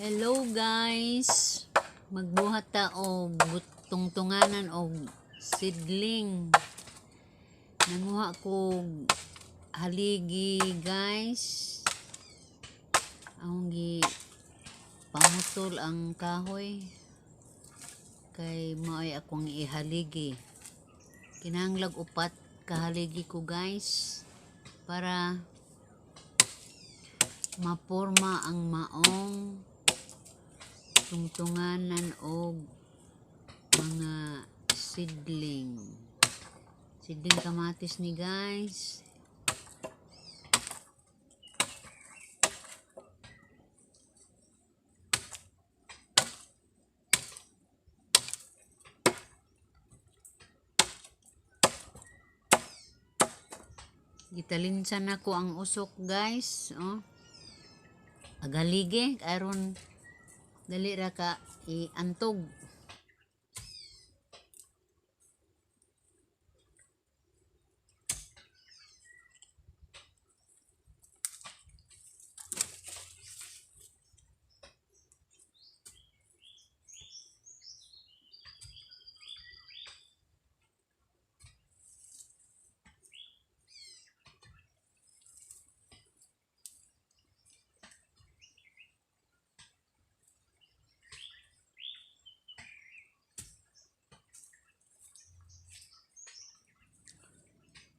Hello guys, magbuhat ta og tungtunganan og seedling. Nanguha ko haligi guys. Ang gi pamutol ang kahoy kay maoy akong ihaligi. Kinahanglag upat kahaligi ko guys para maporma ang maong tungtunganan og mga seedling kamatis ni guys. Gitalinsan ako ang usok guys, agaligi aron dali ra ka iantog.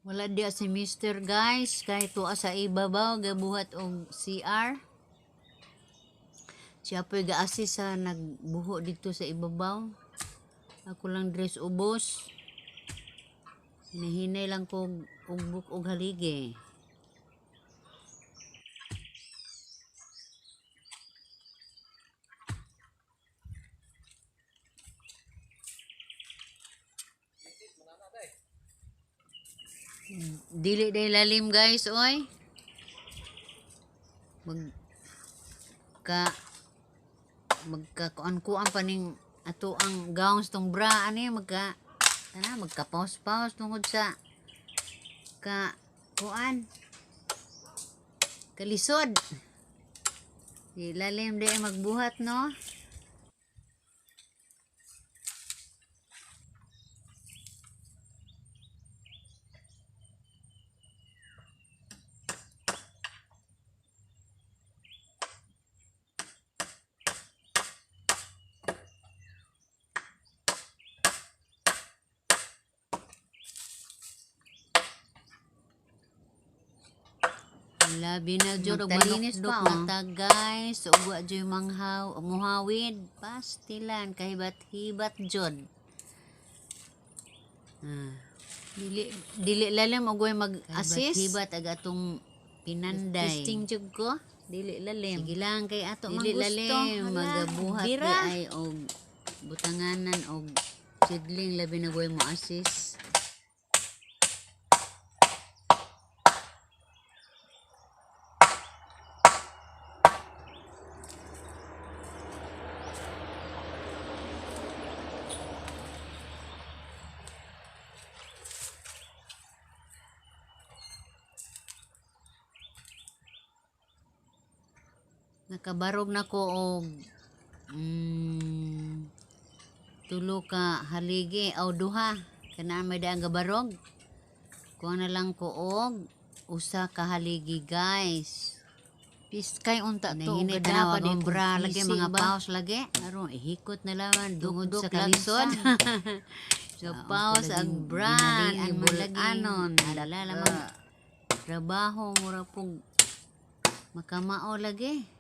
Wala dia si Mr. guys, kahit tuwa sa ibabaw gabuhat og CR. Siya po'y ga-assist sa nagbuho dito sa ibabaw. Ako lang dress ubos. Hinahinay lang ko ugbok og haligi. Dili day lalim guys, oy. Magkakuan-kuan pa ning ato ang gowns tong bra ani magkapaus-paus tungod sa kuan kalisod. Di lalim day magbuhat no. Labi na jud og malinis pa ta guys, ug wa jud muhawid pastilan kahibat-hibat jud. Dili lalim og way mag-assist hibat ag atong pinanday. Testing jud ko, dili lalim. Sige lang kay ato dili lalim magabuhat ay og butanganan og seedling labi na way mo assist. Nakabarog na ko og tulo ka haligi o duha kana may daang gabarog. Kuha na lang ko og usa ka haligi guys. Piskay unta to dapat di bra lagi mga paus lagi aron ihikot na laman dungod sa kalisod. So paus ang bra ang bulanon adala lamang trabaho mura pug makamao lagi.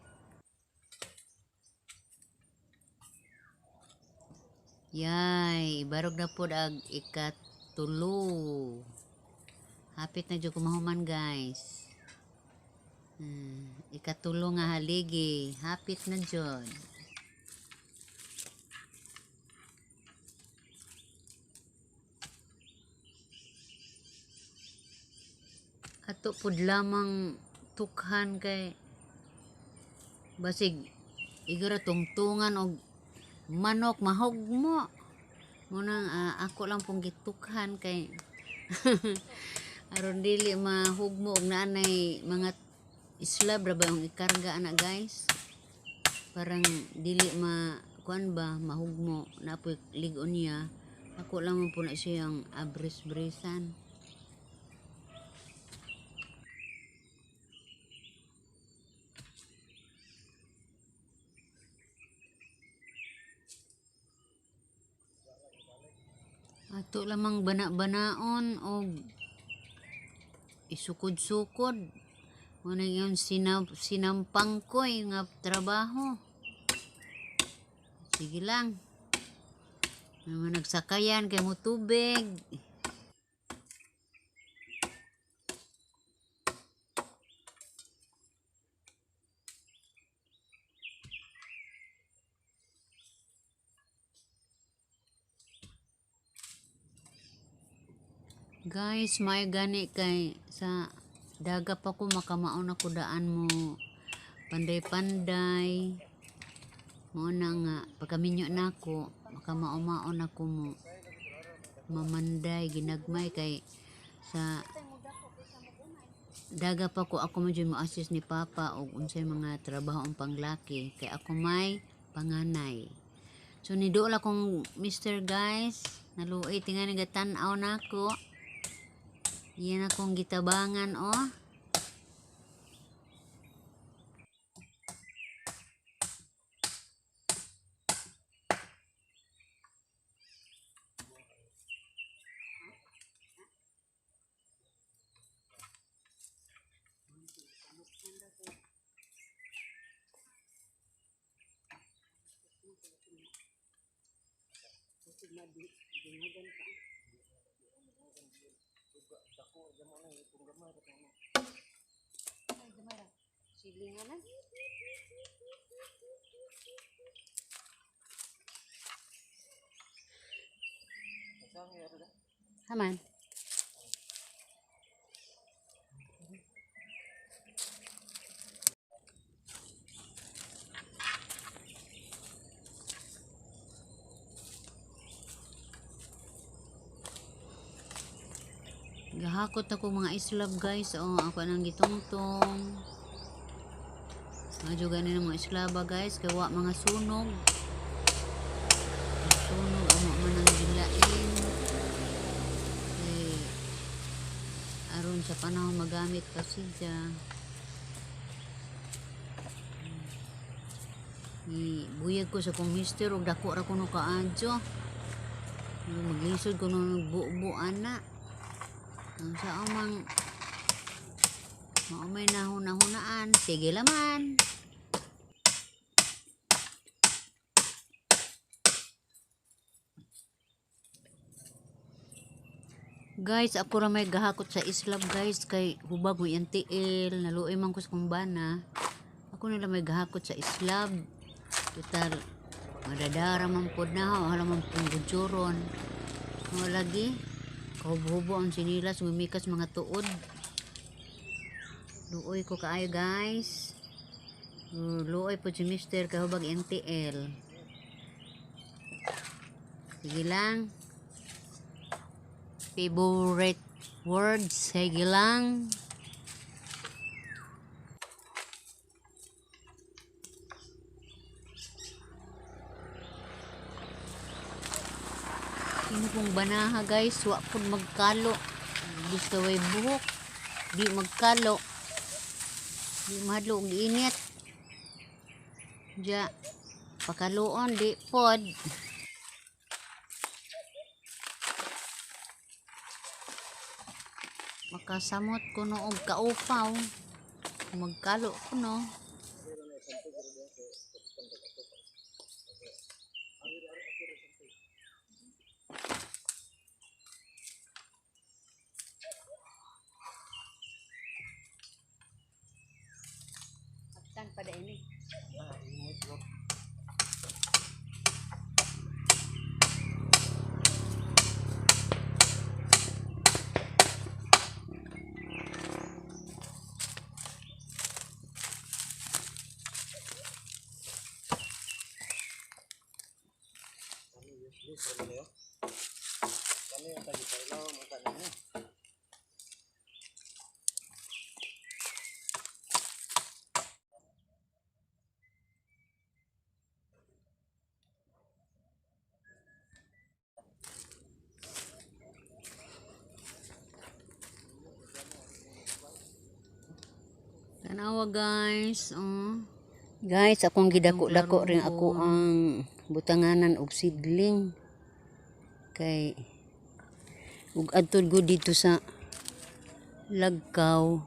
Yay, barog na po ag ikatulo. Hapit na dyan kumahuman guys. Ikatulo nga haligi. Hapit na dyan. Ato po lamang tukhan kay basig igara tungtungan og manok mahugmo munang ako lang pong gitukhan kay aron dili mahugmo og naanay mga islab ra ba yung ikarga ana guys. parang dili kuan ba mahugmo napoy ligon niya. Ako lang mo po na siyang abris-brisan. Ato lamang bana-banaon o isukod-sukod. Muna yung sinampang ko nga trabaho. Sige lang. Naman nagsakayan kay mo tubig. Guys, may gani kay sa daga pa ko makamaon ako daan mo panday-panday. Mo na nga pagkaminyo nako makamaon ako mo mamanday ginagmay kay sa daga pa ko ako mo assist ni papa og unsay mga trabaho ang panglaki kay ako may panganay. So niduol akong Mr. guys, naluoy tingan nga tan-aw nako. Yan akong gitabangan oh. Silinganan. Haman. Gahakot ako mga islab guys. Oh, ako nang gitungtong. Medyo ganin ang mga islaba guys. Kaya wa mga sunog. Sunog ang mga manang gilain. Eh, aron sa panahon magamit kasi dyan. Buyag ko sa kong mister. Huwag dako ra ko no kaadyo. Maglisod ko no buo-buan na. Ang sa amang maumay nahuna-hunaan. Sige laman. Guys, ako ra may gahakot sa islab guys. Kay hubag mo yung tiil. Naluoy man ko sa kumbana. Ako nila may gahakot sa islab. Total, madadara man po na. Wala man pong budyoron. Wala lagi. Kahubo-hubo ang sinilas, gumikas mga tuod. Luoy ko kaayo guys. Luoy po si Mr. kahubag NTL. Sige lang. Favorite words, sige lang. Ini pong banaha guys, wa pud magkalo. Gusto way buhok, di magkalo. Di mahadlo og init. Ja pakaluon di pod. Makasamot ko no og kaupaw. Magkalo ko no. Pada ini. Kami yang tadi kalau makanannya. Tanawa guys, oh. Guys, akong gidako-dako rin ako ang butanganan og seedling. Kay ug adtod ko dito sa Lagkaw.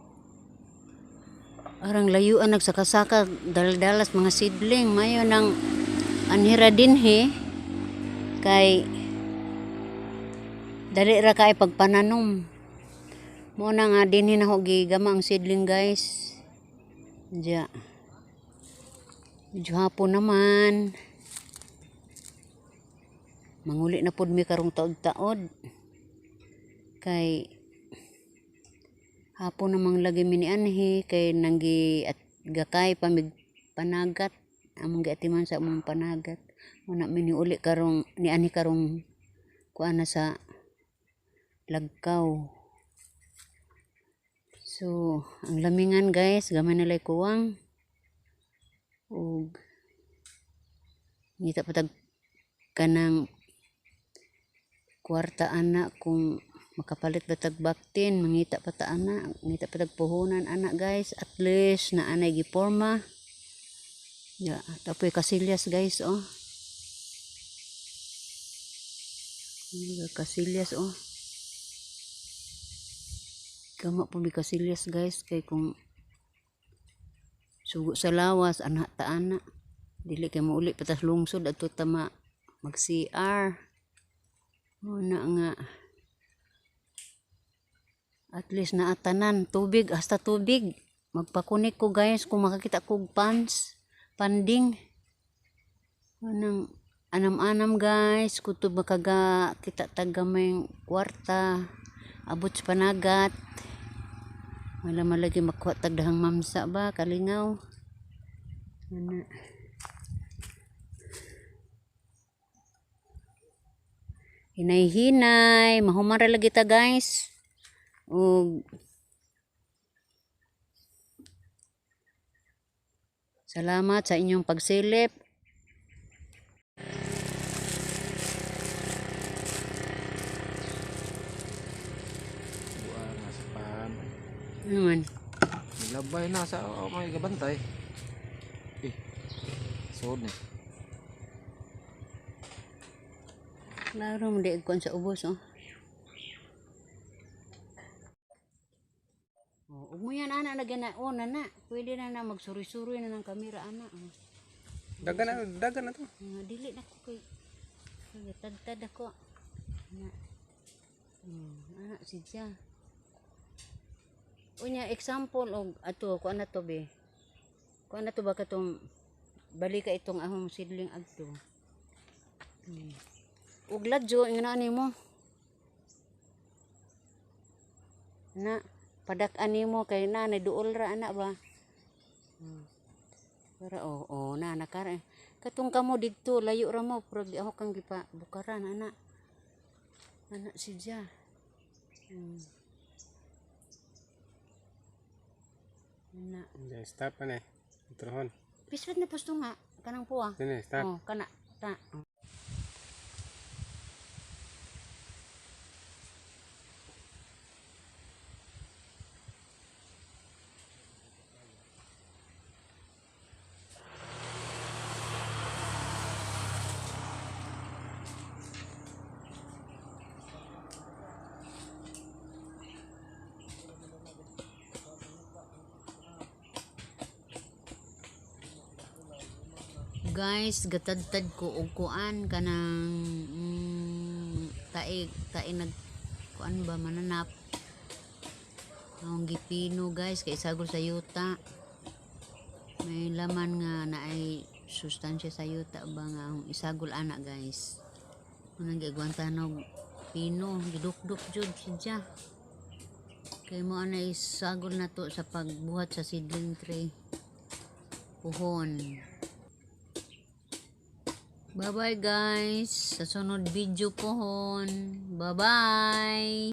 Arang layuan nagsakasaka daldalas mga seedling mayo nang anhira dinhi kay dali ra kay pagpananom. Mo na nga dinhi na ho gigama ang seedling guys. Diya. Medyo hapon naman. Manguli na pod mi karong taod-taod. Kay hapon namang lagi mi ni anhi kay nanggi at gakay pamig panagat. Among giatiman sa among panagat. Muna mi ni uli karong ni anhi karong kuana sa Lagkaw. So, ang lamingan guys, gamay nalay kuwang. Ug ngita patag kanang kwarta ana kung makapalit batag baktin, mangita pata ana, ngita patag puhunan ana guys, at least na anay giporma. Ya, tapoy kasilyas guys oh. Kasilyas oh. Kama po kasilyas guys kay kung sugo sa lawas anak ta ana dili kay mauli patas lungsod ato tama mag CR muna nga at least naatanan tubig hasta tubig magpakunik ko guys kung makakita kog panding anang anam-anam guys kutob makaga kita tagamay kwarta abot sa panagat. Wala malagi makuha tagdahang mamsa ba kalingaw. Ana. Hinay-hinay, mahuman ra lagi ta guys. Ug salamat sa inyong pagsilip. Naman. Labay na sa may gabantay. Sod ni. Klaro mo di kon sa ubos oh. Ug mo yan ana na ganaon na. Pwede na magsuri-suri na ng kamera ana. Dagan na to. Dili na ko kay tad-tad ako. Ana. Ana sidya. Unya example og ato ko ana to be. Ko ana to ba katong balik ka itong ahong seedling adto. Ug ladyo ingana nimo. Na padak-an nimo kay nanay duol ra ana ba. Para na nakara. Katong kamo didto layo ra mo pero di ako kang gipa bukaran ana. Ana sidya. Na. Stop na eh. Turhon. Piswat na pusto nga kanang puwa. Sini, stop. Oh, kana ta. Guys, gatad-tad ko og kuan kanang tae nag kuan ba mananap. Ang gipino guys kay sagol sa yuta. May laman nga naay sustansya sa yuta ba nga isagol ana guys. Unang gigwantan og pino, gidukduk jud sidya. Kay mo ana isagol na to sa pagbuhat sa seedling tray. Puhon. Bye bye guys. Sa sunod video pohon. Bye bye.